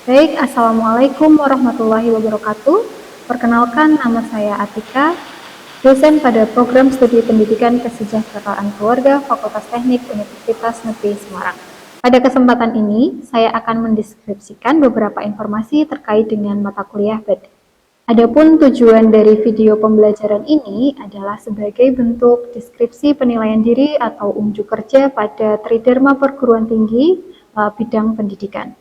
Baik, Assalamualaikum warahmatullahi wabarakatuh. Perkenalkan, nama saya Atika, dosen pada Program Studi Pendidikan Kesejahteraan Keluarga Fakultas Teknik Universitas Negeri Semarang. Pada kesempatan ini, saya akan mendeskripsikan beberapa informasi terkait dengan mata kuliah badik. Adapun tujuan dari video pembelajaran ini adalah sebagai bentuk deskripsi penilaian diri atau unjuk kerja pada Tridharma Perguruan Tinggi bidang pendidikan.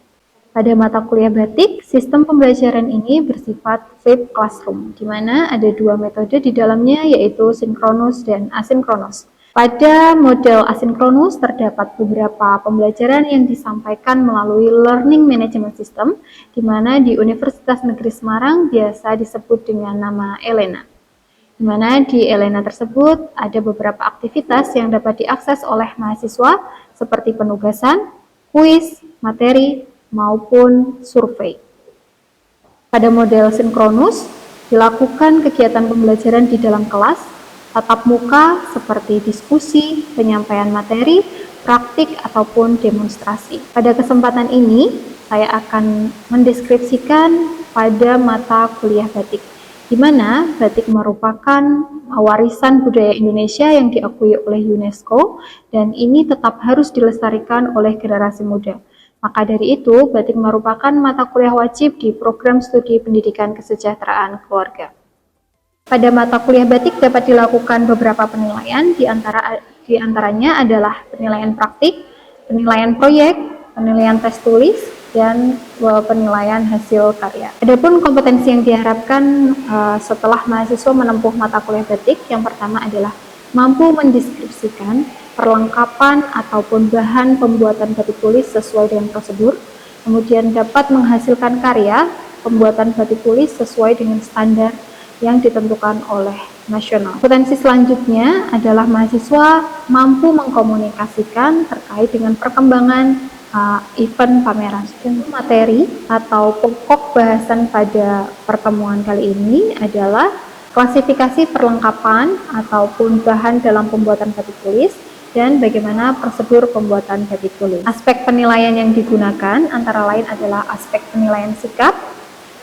Pada mata kuliah batik, sistem pembelajaran ini bersifat flipped classroom, di mana ada dua metode di dalamnya, yaitu sinkronus dan asinkronus. Pada model asinkronus, terdapat beberapa pembelajaran yang disampaikan melalui Learning Management System, di mana di Universitas Negeri Semarang biasa disebut dengan nama ELENA. Di mana di ELENA tersebut ada beberapa aktivitas yang dapat diakses oleh mahasiswa, seperti penugasan, kuis, materi, maupun survei. Pada model sinkronus, dilakukan kegiatan pembelajaran di dalam kelas, tatap muka seperti diskusi, penyampaian materi, praktik, ataupun demonstrasi. Pada kesempatan ini, saya akan mendeskripsikan pada mata kuliah batik, di mana batik merupakan warisan budaya Indonesia yang diakui oleh UNESCO, dan ini tetap harus dilestarikan oleh generasi muda. Maka dari itu, batik merupakan mata kuliah wajib di Program Studi Pendidikan Kesejahteraan Keluarga. Pada mata kuliah batik dapat dilakukan beberapa penilaian, di antaranya adalah penilaian praktik, penilaian proyek, penilaian tes tulis, dan penilaian hasil karya. Adapun kompetensi yang diharapkan setelah mahasiswa menempuh mata kuliah batik, yang pertama adalah mampu mendeskripsikan perlengkapan ataupun bahan pembuatan batik tulis sesuai dengan prosedur, kemudian dapat menghasilkan karya pembuatan batik tulis sesuai dengan standar yang ditentukan oleh nasional. Kompetensi selanjutnya adalah mahasiswa mampu mengkomunikasikan terkait dengan perkembangan event pameran. Materi atau pokok bahasan pada pertemuan kali ini adalah klasifikasi perlengkapan ataupun bahan dalam pembuatan batik tulis, dan bagaimana prosedur pembuatan batik tulis. Aspek penilaian yang digunakan antara lain adalah aspek penilaian sikap,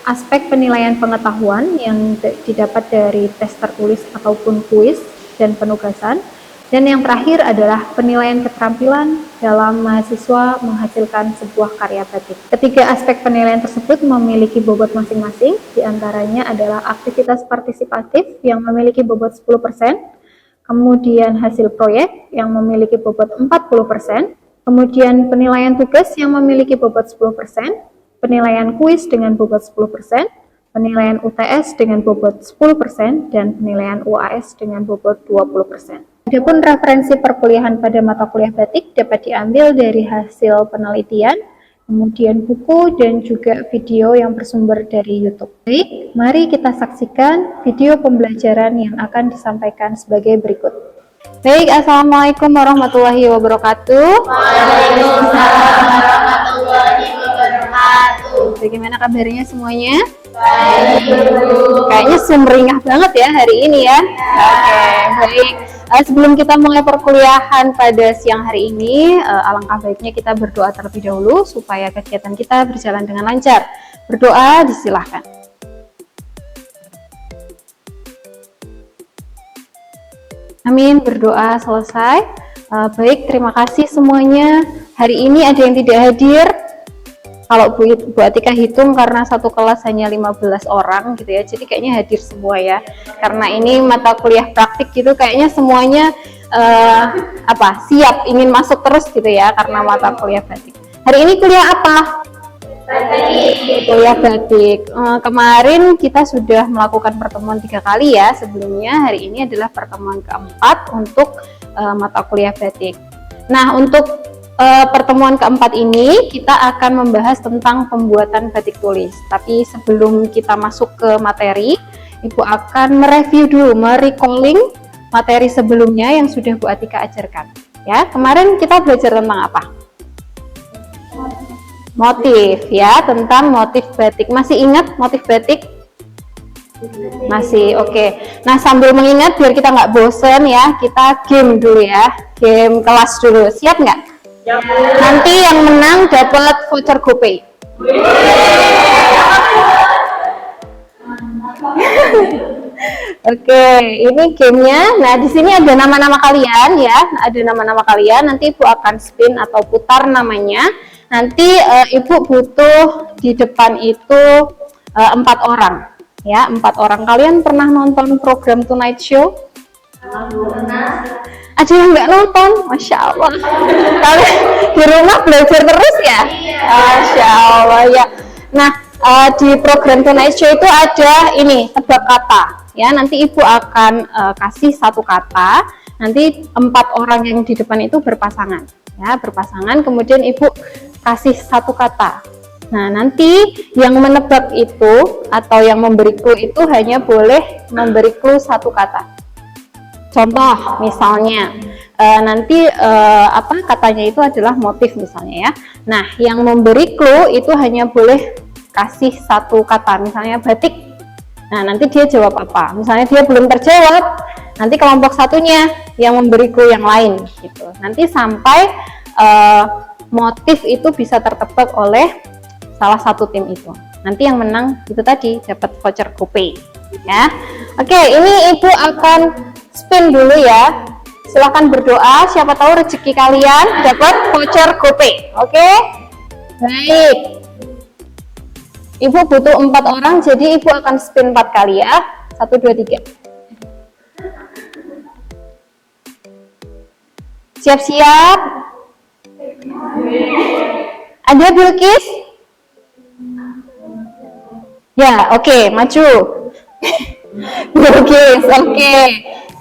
aspek penilaian pengetahuan yang didapat dari tes tertulis ataupun kuis dan penugasan, dan yang terakhir adalah penilaian keterampilan dalam mahasiswa menghasilkan sebuah karya batik. Ketiga aspek penilaian tersebut memiliki bobot masing-masing, diantaranya adalah aktivitas partisipatif yang memiliki bobot 10%, kemudian hasil proyek yang memiliki bobot 40%, kemudian penilaian tugas yang memiliki bobot 10%, penilaian kuis dengan bobot 10%, penilaian UTS dengan bobot 10%, dan penilaian UAS dengan bobot 20%. Adapun referensi perkuliahan pada mata kuliah batik dapat diambil dari hasil penelitian, kemudian buku, dan juga video yang bersumber dari YouTube. Baik, mari kita saksikan video pembelajaran yang akan disampaikan sebagai berikut. Baik, Assalamualaikum warahmatullahi wabarakatuh. Waalaikumsalam warahmatullahi wabarakatuh. Bagaimana kabarnya semuanya? Baik, Bu. Kayaknya sumringah banget ya hari ini ya. Oke, baik. Sebelum kita mulai perkuliahan pada siang hari ini, alangkah baiknya kita berdoa terlebih dahulu supaya kegiatan kita berjalan dengan lancar. Berdoa disilahkan. Amin, berdoa selesai. Baik, terima kasih semuanya. Hari ini ada yang tidak hadir. Kalau Bu Atika hitung karena satu kelas hanya 15 orang gitu ya, jadi kayaknya hadir semua ya. Karena ini mata kuliah praktik gitu, kayaknya semuanya siap ingin masuk terus gitu ya, karena mata kuliah batik. Hari ini kuliah apa? Batik. Kuliah batik. Kemarin kita sudah melakukan pertemuan 3 kali ya sebelumnya. Hari ini adalah pertemuan keempat untuk mata kuliah batik. Nah, untuk pertemuan keempat ini kita akan membahas tentang pembuatan batik tulis. Tapi sebelum kita masuk ke materi, Ibu akan mereview dulu, merecalling materi sebelumnya yang sudah Bu Atika ajarkan. Ya, kemarin kita belajar tentang apa? Motif ya, tentang motif batik. Masih ingat motif batik? Masih, oke. Nah, sambil mengingat biar kita nggak bosen ya, kita game dulu ya, game kelas dulu. Siap nggak? Nanti yang menang dapat voucher GoPay. Oke, ini gamenya. Nah, di sini ada nama-nama kalian ya. Ada nama-nama kalian. Nanti Ibu akan spin atau putar namanya. Nanti Ibu butuh di depan itu 4 orang. Ya, 4 orang. Kalian pernah nonton program Tonight Show? Ada yang nggak nonton? Masya Allah. Kalian di rumah belajar terus ya? Masya Allah ya. Nah, di program Tonight Show itu ada ini tebak kata. Ya, nanti Ibu akan kasih satu kata. Nanti 4 orang yang di depan itu berpasangan. Ya, berpasangan. Kemudian Ibu kasih satu kata. Nah, nanti yang menebak itu atau yang memberi clue itu hanya boleh memberi clue satu kata. Contoh, misalnya nanti apa katanya itu adalah motif misalnya ya. Nah, yang memberi clue itu hanya boleh kasih satu kata, misalnya batik. Nah, nanti dia jawab apa? Misalnya dia belum terjawab, nanti kelompok satunya yang memberi clue yang lain gitu. Nanti sampai motif itu bisa tertebak oleh salah satu tim itu. Nanti yang menang itu tadi dapat voucher GoPay ya. Oke, ini Ibu akan spin dulu ya. Silahkan berdoa, siapa tahu rezeki kalian dapat voucher GoPay. Oke? Baik. Ibu butuh 4 orang, jadi Ibu akan spin 4 kali ya. 1, 2, 3. Siap-siap. Ada Bilkis? Ya, oke, maju. Bilkis, oke.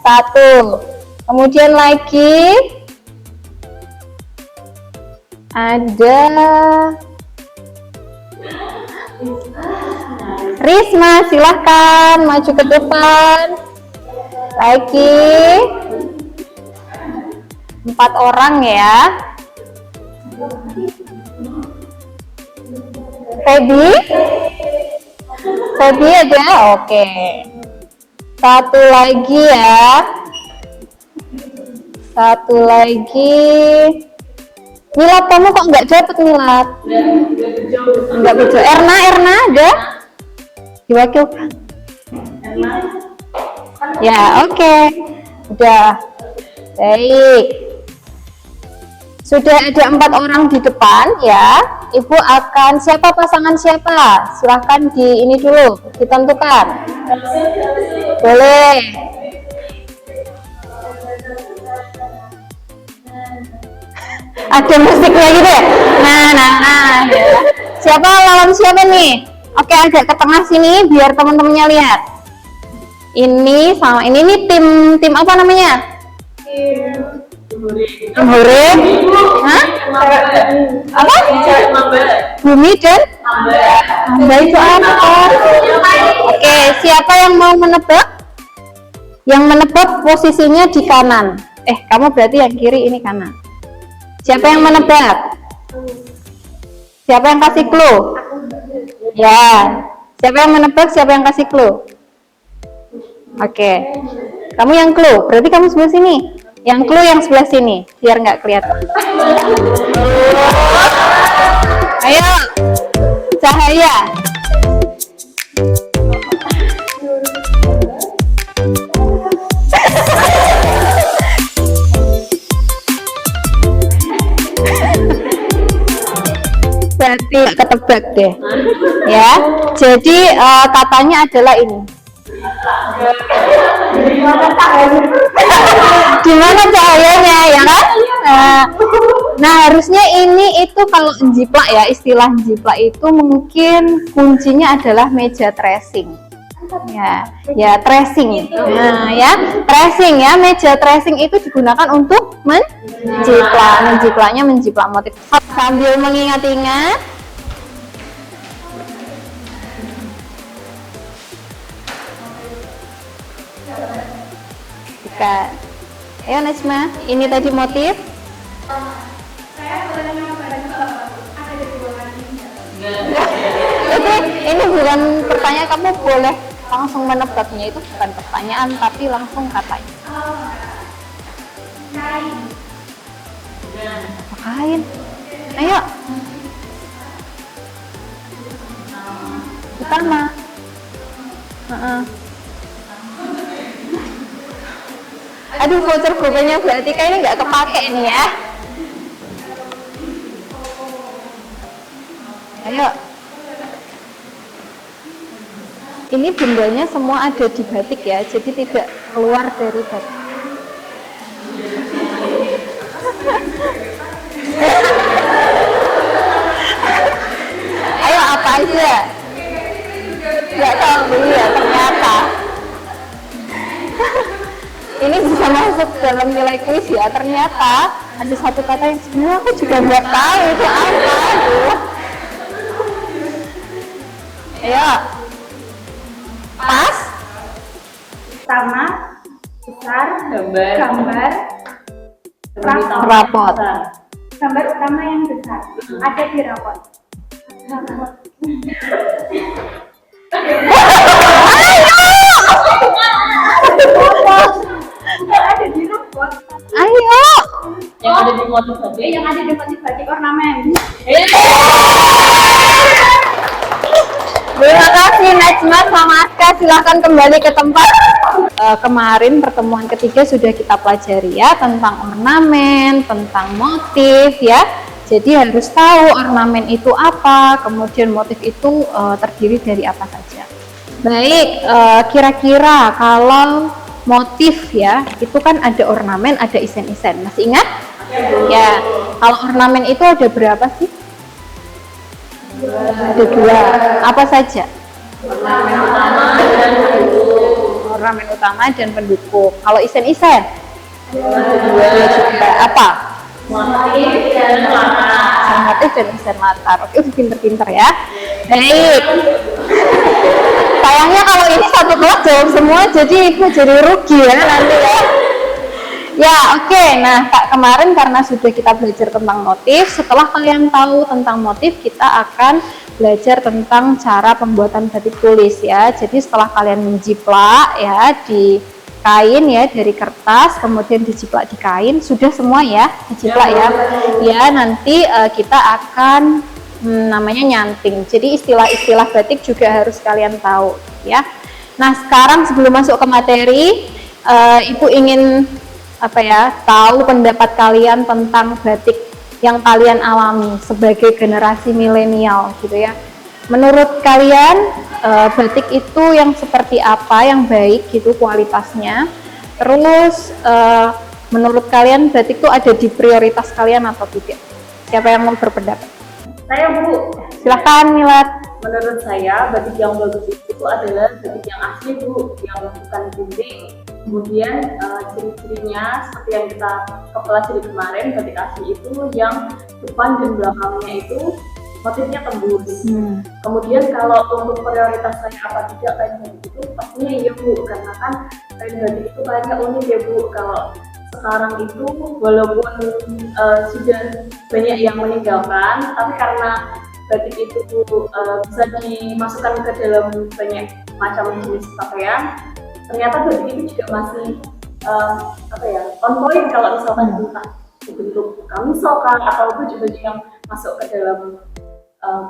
1. Kemudian lagi ada Risma, silahkan maju ke depan. Lagi 4 orang ya. Feby ada, oke. 1 lagi ya. 1 lagi. Milat, kamu kok nggak dapet Milat? Nggak bejo. Erna ada? Diwakilkan. Ya, oke. Udah. Baik. Sudah ada 4 orang di depan ya. Ibu akan siapa pasangan siapa? Silahkan di ini dulu ditentukan. Boleh. Ada musiknya gitu ya. Nah. Siapa lawan siapa nih? Oke, agak ke tengah sini biar teman-temannya lihat. Ini sama ini nih tim apa namanya? Tim Hore. Hah? Apa? Bumi dan Amba itu apa? Oke, siapa yang mau menebak? Yang menebak posisinya di kanan. Kamu berarti yang kiri, ini kanan. Siapa yang menebak? Siapa yang kasih clue? Ya. Siapa yang menebak? Siapa yang kasih clue? Oke. Kamu yang clue, berarti kamu sebelah sini. Yang clue yang sebelah sini, biar nggak kelihatan. Ayo, cahaya. Berarti ketebak deh, ya. Jadi katanya adalah ini. Gimana cahayanya ya kan? Nah, harusnya ini itu kalau jiplak ya, istilah jiplak itu mungkin kuncinya adalah meja tracing. Ya tracing. Nah, ya, tracing ya, meja tracing itu digunakan untuk menjiplak motif. Sambil mengingat-ingat. Ayo Najma, ini tadi motif. Ini bukan pertanyaan, kamu boleh langsung menebaknya, itu bukan pertanyaan tapi langsung katanya. Kain. Ayo. utama. Aduh, voucher grupnya berarti kayaknya nggak kepake nih ya. Ayo. Ini bundanya semua ada di batik ya, jadi tidak keluar dari batik. Ayo, apa aja? Nggak tahu ya ternyata. Ini bisa masuk dalam nilai kuis ya. Ternyata ada satu kata yang sebenarnya aku juga nggak tahu itu apa. Ayo. Pas. Sama, besar, gambar, Rapot. gambar utama yang besar ada di rapot. Ada di rapot. Ayo. Yang ada di motif batik. Yang ada di motif batik ornamen. Terima kasih Najma sama Aska, silahkan kembali ke tempat. Kemarin pertemuan ketiga sudah kita pelajari ya tentang ornamen, tentang motif ya. Jadi harus tahu ornamen itu apa, kemudian motif itu terdiri dari apa saja. Baik, kira-kira kalau motif ya, itu kan ada ornamen, ada isen-isen. Masih ingat? Ya, kalau ornamen itu ada berapa sih? Ada dua. Apa saja? Ornamen utama dan pendukung. Kalau isen-isen? Dua juga. Apa? Motif dan latar. Motif dan isen latar. Oke, pinter-pinter ya. Baik. Sayangnya kalau ini satu kelas jawab semua, jadi ibu jadi rugi ya nanti ya. Ya, oke. Nah, kemarin karena sudah kita belajar tentang motif, setelah kalian tahu tentang motif, kita akan belajar tentang cara pembuatan batik tulis ya. Jadi setelah kalian menjiplak ya di kain ya, dari kertas kemudian dijiplak di kain, sudah semua ya dijiplak ya. Ya, nanti kita akan namanya nyanting. Jadi istilah-istilah batik juga harus kalian tahu ya. Nah, sekarang sebelum masuk ke materi, ibu ingin tahu pendapat kalian tentang batik yang kalian alami sebagai generasi milenial gitu ya. Menurut kalian batik itu yang seperti apa yang baik gitu kualitasnya? Terus menurut kalian batik itu ada di prioritas kalian atau tidak? Siapa yang mau berpendapat? Saya Bu. Silahkan Milat. Menurut saya batik yang bagus itu adalah batik yang asli Bu, yang bukan gunting. Kemudian ciri-cirinya seperti yang kita pelajari kemarin, batik asli itu yang depan dan belakangnya itu motifnya tembus. Kemudian kalau untuk prioritas saya apa tidak kain batik itu pastinya iya Bu, karena kan kain batik itu banyak unik ya Bu. Kalau sekarang itu walaupun sudah banyak yang meninggalkan, tapi karena batik itu bisa dimasukkan ke dalam banyak macam jenis pakaian, ternyata batik itu juga masih on point kalau misalkan entah dibentuk kamisol atau baju-baju yang masuk ke dalam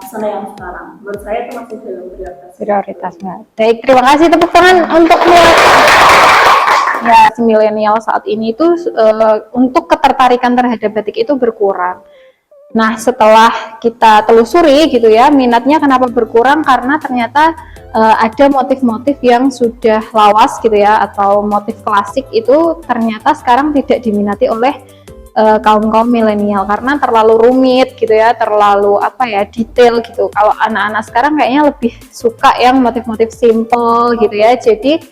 busana yang sekarang. Menurut saya itu masih dalam prioritasnya. Baik, terima kasih, tepuk tangan untuk ya, milenial saat ini itu untuk ketertarikan terhadap batik itu berkurang. Nah, setelah kita telusuri gitu ya, minatnya kenapa berkurang, karena ternyata ada motif-motif yang sudah lawas gitu ya, atau motif klasik itu ternyata sekarang tidak diminati oleh kaum milenial karena terlalu rumit gitu ya, terlalu detail gitu. Kalau anak-anak sekarang kayaknya lebih suka yang motif-motif simple gitu ya. Jadi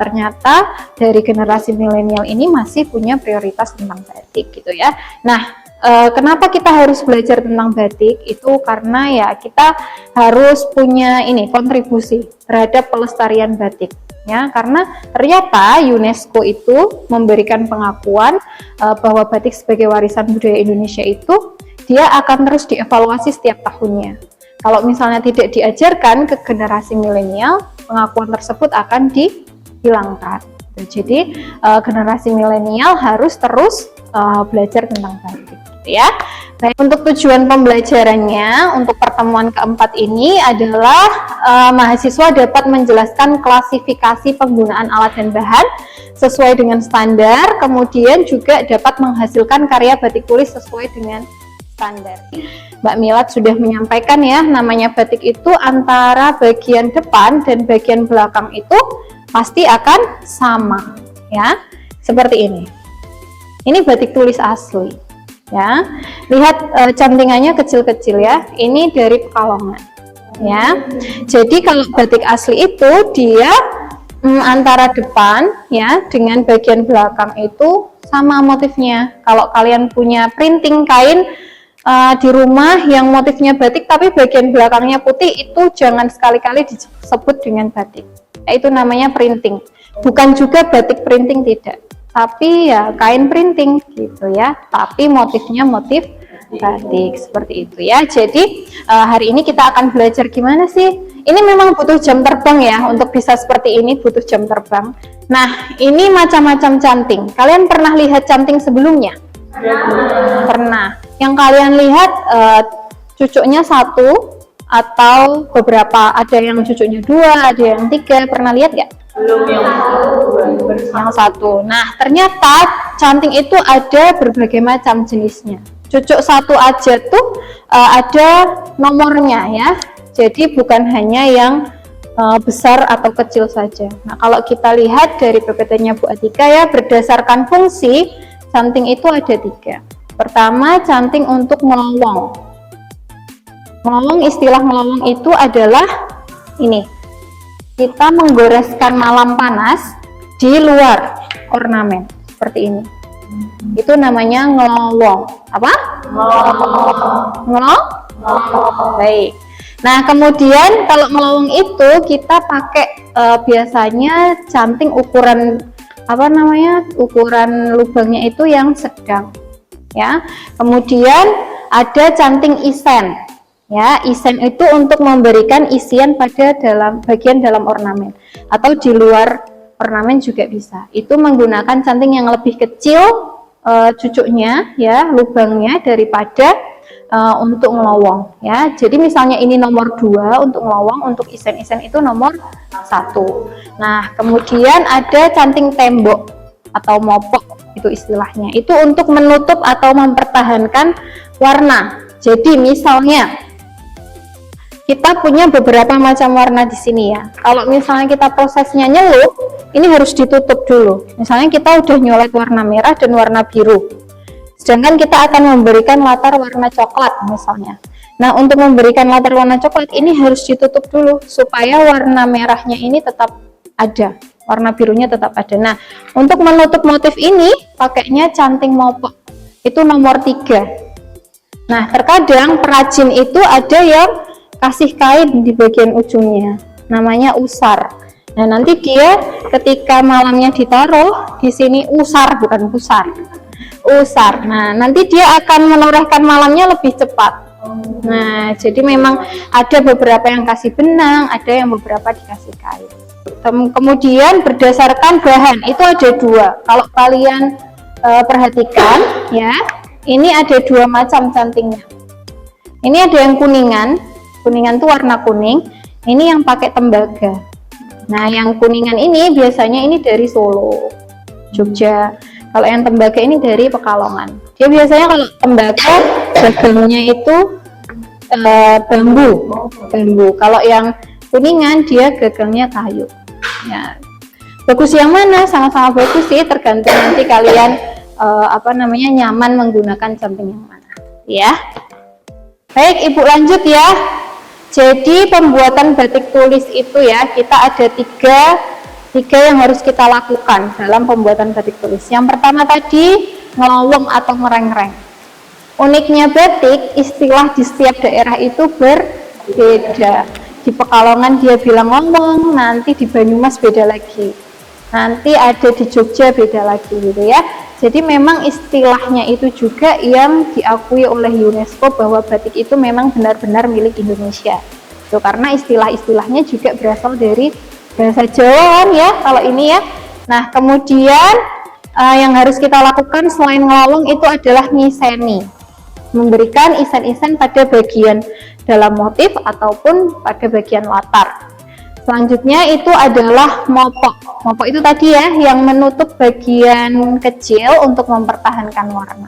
ternyata dari generasi milenial ini masih punya prioritas tentang batik gitu ya. Nah, kenapa kita harus belajar tentang batik itu karena ya kita harus punya kontribusi terhadap pelestarian batik ya, karena ternyata UNESCO itu memberikan pengakuan bahwa batik sebagai warisan budaya Indonesia itu dia akan terus dievaluasi setiap tahunnya. Kalau misalnya tidak diajarkan ke generasi milenial, pengakuan tersebut akan dihilangkan. Jadi generasi milenial harus terus belajar tentang batik. gitu ya. Nah, untuk tujuan pembelajarannya untuk pertemuan keempat ini adalah mahasiswa dapat menjelaskan klasifikasi penggunaan alat dan bahan sesuai dengan standar, kemudian juga dapat menghasilkan karya batik tulis sesuai dengan standar. Mbak Milad sudah menyampaikan ya, namanya batik itu antara bagian depan dan bagian belakang itu pasti akan sama ya, seperti ini. Ini batik tulis asli ya, lihat cantingannya kecil-kecil ya, ini dari Pekalongan ya. Jadi kalau batik asli itu dia antara depan ya dengan bagian belakang itu sama motifnya. Kalau kalian punya printing kain di rumah yang motifnya batik tapi bagian belakangnya putih, itu jangan sekali-kali disebut dengan batik, itu namanya printing. Bukan juga batik printing, tidak, tapi ya kain printing gitu ya, tapi motifnya motif batik, seperti itu ya. Jadi hari ini kita akan belajar gimana sih, ini memang butuh jam terbang ya, untuk bisa seperti ini butuh jam terbang. Nah, ini macam-macam canting. Kalian pernah lihat canting sebelumnya? Pernah. Yang kalian lihat cucuknya satu atau beberapa, ada yang cucuknya 2, ada yang 3, pernah lihat nggak? Belum, yang satu. Nah, ternyata canting itu ada berbagai macam jenisnya. Cucuk satu aja tuh ada nomornya ya. Jadi bukan hanya yang besar atau kecil saja. Nah, kalau kita lihat dari PPT-nya Bu Atika ya, berdasarkan fungsi, canting itu ada 3. Pertama, canting untuk melowong. Melowong, istilah melowong itu adalah ini. Kita menggoreskan malam panas di luar ornamen seperti ini. Itu namanya ngelowong. Apa? Ngelowong. Baik. Nah, kemudian kalau ngelowong itu kita pakai biasanya canting ukuran ukuran lubangnya itu yang sedang ya. Kemudian ada canting isen ya. Isen itu untuk memberikan isian pada bagian dalam ornamen atau di luar ornamen juga bisa. Itu menggunakan canting yang lebih kecil cucuknya ya, lubangnya, daripada untuk ngelowong ya. Jadi misalnya ini nomor 2 untuk ngelowong, untuk isen-isen itu nomor 1. Nah, kemudian ada canting tembok atau mopok, itu istilahnya. Itu untuk menutup atau mempertahankan warna. Jadi misalnya kita punya beberapa macam warna di sini ya. Kalau misalnya kita prosesnya nyelup, ini harus ditutup dulu. Misalnya kita udah nyolet warna merah dan warna biru, sedangkan kita akan memberikan latar warna coklat misalnya. Nah, untuk memberikan latar warna coklat ini harus ditutup dulu supaya warna merahnya ini tetap ada, warna birunya tetap ada. Nah, untuk menutup motif ini pakainya canting mopok, itu nomor 3. Nah, terkadang perajin itu ada yang kasih kain di bagian ujungnya, namanya usar. Nah, nanti dia ketika malamnya ditaruh di sini, usar bukan pusar, usar. Nah, nanti dia akan menorehkan malamnya lebih cepat. Nah, jadi memang ada beberapa yang kasih benang, ada yang beberapa dikasih kain. Kemudian berdasarkan bahan itu ada 2. Kalau kalian perhatikan ya, ini ada 2 macam cantingnya. Ini ada yang kuningan, kuningan tuh warna kuning. Ini yang pakai tembaga. Nah, yang kuningan ini biasanya ini dari Solo, Jogja. Kalau yang tembaga ini dari Pekalongan. Dia biasanya kalau tembaga gagalnya itu bambu. Kalau yang kuningan dia gagalnya kayu. Ya. Bagus yang mana? Sama-sama bagus sih, tergantung nanti kalian nyaman menggunakan canting yang mana. Ya. Baik, Ibu lanjut ya. Jadi pembuatan batik tulis itu ya, kita ada tiga yang harus kita lakukan dalam pembuatan batik tulis. Yang pertama tadi ngelowong atau ngereng-reng. Uniknya batik, istilah di setiap daerah itu berbeda. Di Pekalongan dia bilang ngomong, nanti di Banyumas beda lagi, nanti ada di Jogja beda lagi gitu ya. Jadi memang istilahnya itu juga yang diakui oleh UNESCO bahwa batik itu memang benar-benar milik Indonesia. Itu karena istilah-istilahnya juga berasal dari bahasa Jawa ya kalau ini ya. Nah, kemudian yang harus kita lakukan selain ngelowong itu adalah ngiseni. memberikan isen-isen pada bagian dalam motif ataupun pada bagian latar. Selanjutnya itu adalah mopok. Mopok itu tadi ya, yang menutup bagian kecil untuk mempertahankan warna.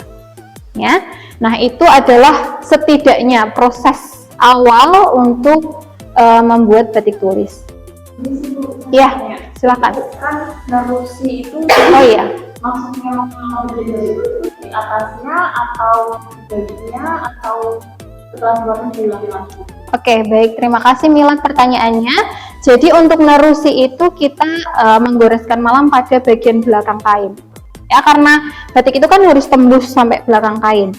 Ya, nah itu adalah setidaknya proses awal untuk membuat batik tulis. Ya, silakan. Kan nerusi itu Oh iya, maksudnya mengambil itu di atasnya atau di bagiannya atau setelah diwarna diulangi langsung? oke, baik. Terima kasih Milan pertanyaannya. Jadi untuk nerusi itu kita menggoreskan malam pada bagian belakang kain. Ya, karena batik itu kan harus tembus sampai belakang kain.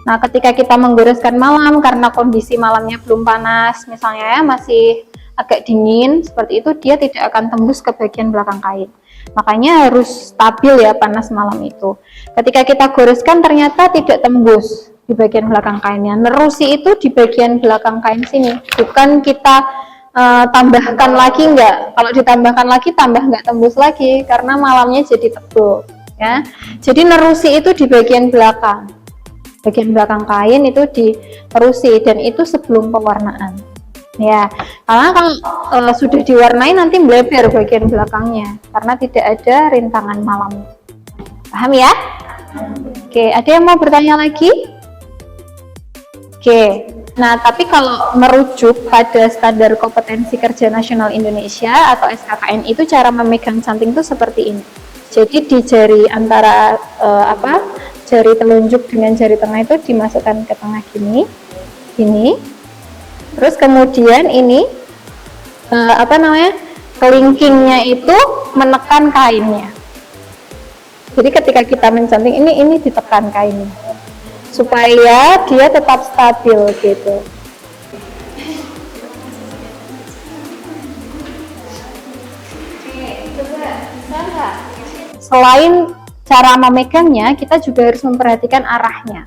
Nah, ketika kita menggoreskan malam karena kondisi malamnya belum panas, misalnya ya, masih agak dingin, seperti itu dia tidak akan tembus ke bagian belakang kain. Makanya harus stabil ya panas malam itu. Ketika kita goreskan ternyata tidak tembus di bagian belakang kainnya. Nerusi itu di bagian belakang kain sini, bukan kita tambahkan lagi enggak. Kalau ditambahkan lagi tambah enggak tembus lagi karena malamnya jadi tebal ya. Jadi nerusi itu di bagian belakang. Bagian belakang kain itu diterusi dan itu sebelum pewarnaan. Ya, karena kalau sudah diwarnai nanti melebar bagian belakangnya karena tidak ada rintangan malam. Paham ya? Oke, ada yang mau bertanya lagi? Oke, nah tapi kalau merujuk pada standar kompetensi kerja nasional Indonesia atau SKKN itu cara memegang canting itu seperti ini. Jadi di jari antara jari telunjuk dengan jari tengah itu dimasukkan ke tengah gini. Terus kemudian ini kelingkingnya itu menekan kainnya. Jadi ketika kita mencanting ini ditekan kainnya supaya dia tetap stabil gitu. Selain cara memegangnya, kita juga harus memperhatikan arahnya.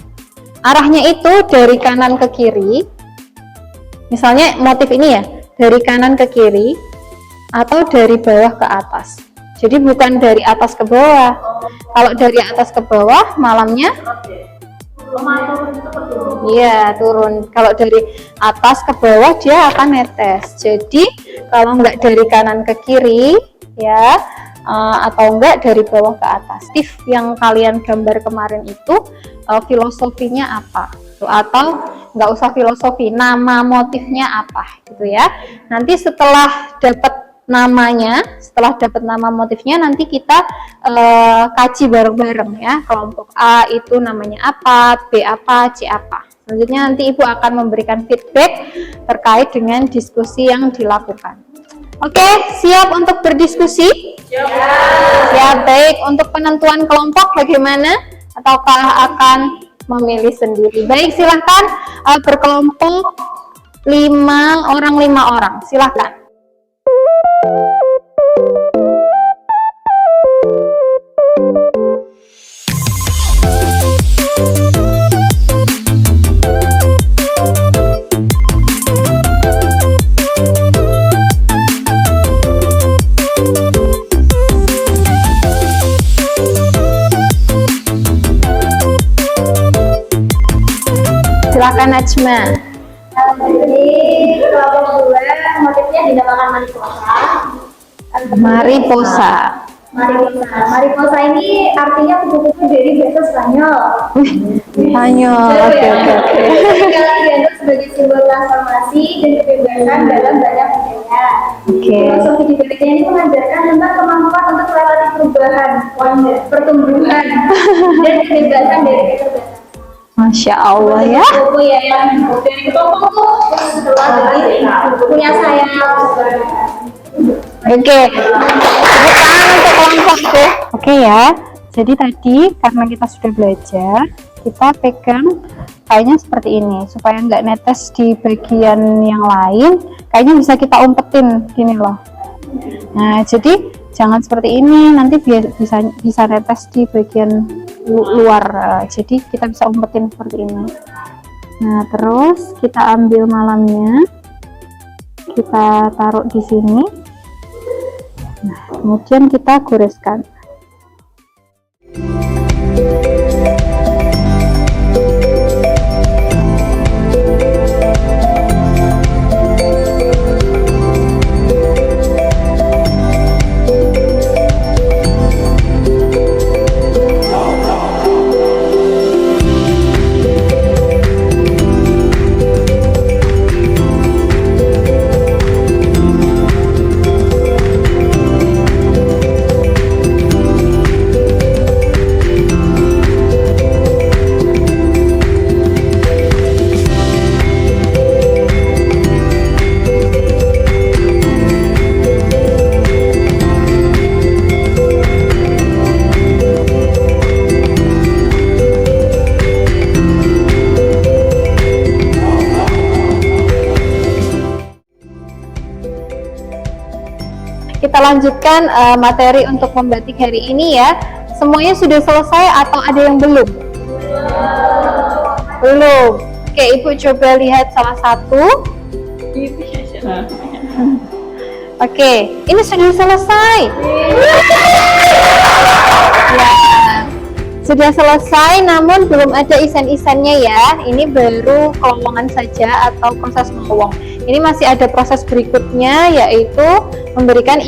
Arahnya itu dari kanan ke kiri. Misalnya motif ini ya, dari kanan ke kiri atau dari bawah ke atas. Jadi bukan dari atas ke bawah. Kalau dari atas ke bawah malamnya iya turun. Kalau dari atas ke bawah dia akan netes. Jadi kalau enggak dari kanan ke kiri ya, atau enggak dari bawah ke atas. Motif yang kalian gambar kemarin itu filosofinya apa? Atau nggak usah filosofi, nama motifnya apa gitu ya. Nanti setelah dapat namanya, setelah dapat nama motifnya, nanti kita kaji bareng-bareng ya. Kelompok A itu namanya apa, B apa, C apa. Selanjutnya nanti Ibu akan memberikan feedback terkait dengan diskusi yang dilakukan. Oke, siap untuk berdiskusi? Ya, baik. Untuk penentuan kelompok bagaimana? Ataukah akan memilih sendiri? Baik, silahkan berkelompok 5 orang, silahkan. Silakan Najma. Jadi kelompok 2 motifnya dinamakan mariposa. Mariposa. Mariposa ini artinya kupu-kupu dari bahasa Spanyol. Spanyol. Oke. Kali dianggap sebagai simbol transformasi dan kebebasan dalam banyak budaya. Filosofi di baliknya ini mengajarkan tentang kemampuan untuk melewati perubahan, pertumbuhan, dan kebebasan dari keterbatasan. Masya Allah ya. Buku ya yang dari kelompok setelah punya saya. Oke. Bukan untuk kelompokku. Oke ya. Jadi tadi karena kita sudah belajar, kita pegang kayaknya seperti ini supaya nggak netes di bagian yang lain. Kayaknya bisa kita umpetin gini loh. Nah, jadi jangan seperti ini, nanti bisa netes di bagian luar. Jadi kita bisa umpetin seperti ini. Nah, terus kita ambil malamnya, kita taruh di sini. Nah, kemudian kita goreskan. kita lanjutkan materi untuk membatik hari ini ya. Semuanya sudah selesai atau ada yang belum? Belum. Oke, Ibu coba lihat salah satu. Oke, ini sudah selesai. Ya, sudah selesai, namun belum ada isen-isennya ya. Ini baru kelowongan saja atau proses melowong. Ini masih ada proses berikutnya, yaitu memberikan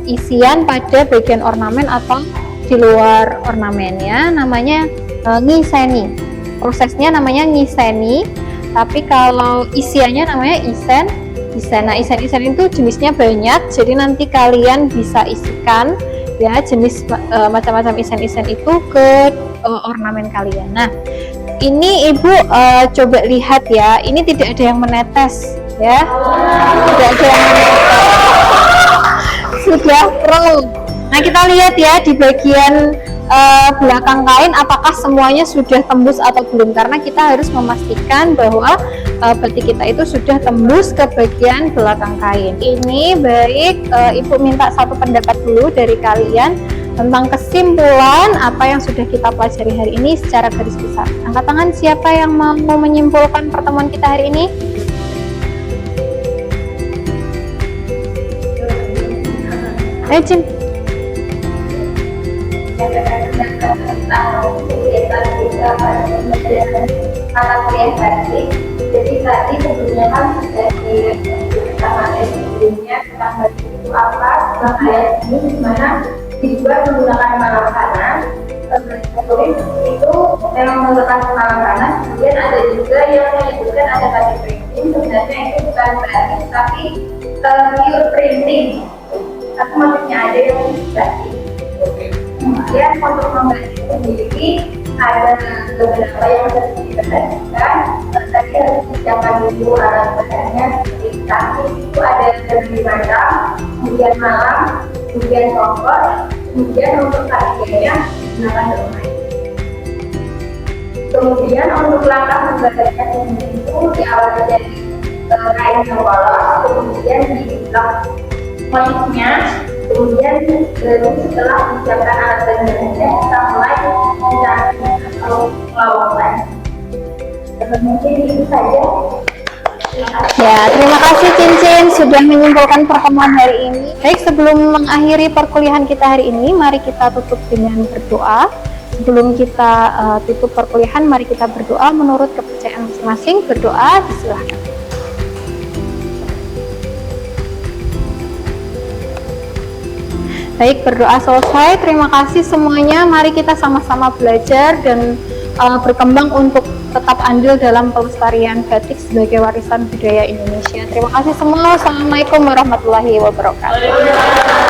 isian pada bagian ornamen atau di luar ornamennya, namanya ngiseni. Prosesnya namanya ngiseni, tapi kalau isiannya namanya isen. Nah, isen-isen itu jenisnya banyak, jadi nanti kalian bisa isikan ya jenis macam-macam isen-isen itu ke ornamen kalian. Nah, ini Ibu coba lihat ya, ini tidak ada yang menetes ya, tidak ada yang menetes, sudah pro. Nah, kita lihat ya di bagian belakang kain apakah semuanya sudah tembus atau belum, karena kita harus memastikan bahwa batik kita itu sudah tembus ke bagian belakang kain. Ini baik, Ibu minta satu pendapat dulu dari kalian tentang kesimpulan apa yang sudah kita pelajari hari ini secara garis besar. Angkat tangan siapa yang mau menyimpulkan pertemuan kita hari ini. Ayo Jin. Jadi tadi sebelumnya kan sudah diberitakan sebelumnya tentang batik itu apa, tentang ayat ini dimana dibuat menggunakan malam panas. Tulis itu memang menggunakan malam panas. Kemudian ada juga yang menyebutkan ada batik printing, sebenarnya itu bukan batik tapi pure printing. Tapi maksudnya ada yang batik. Kemudian untuk membatik sendiri ada beberapa yang harus diperhatikan. Tadi harus disiapkan dulu alat bahannya seperti kaki itu ada dari macam, kemudian malam, kemudian kompor, kemudian untuk kakinya gunakan domai. Kemudian untuk langkah membatiknya sendiri itu diawali dari kain yang polos, kemudian diblok motifnya. Kemudian setelah disiapkan alat bahannya, kita mulai mencari atau melawangkan. Mungkin itu saja. Ya, terima kasih Cincin sudah menyimpulkan pertemuan hari ini. Baik, sebelum mengakhiri perkuliahan kita hari ini, mari kita tutup dengan berdoa. Sebelum kita tutup perkuliahan, mari kita berdoa menurut kepercayaan masing-masing. Berdoa, silakan. Baik, berdoa selesai. Terima kasih semuanya. Mari kita sama-sama belajar dan berkembang untuk tetap andil dalam pelestarian batik sebagai warisan budaya Indonesia. Terima kasih semua. Assalamualaikum warahmatullahi wabarakatuh.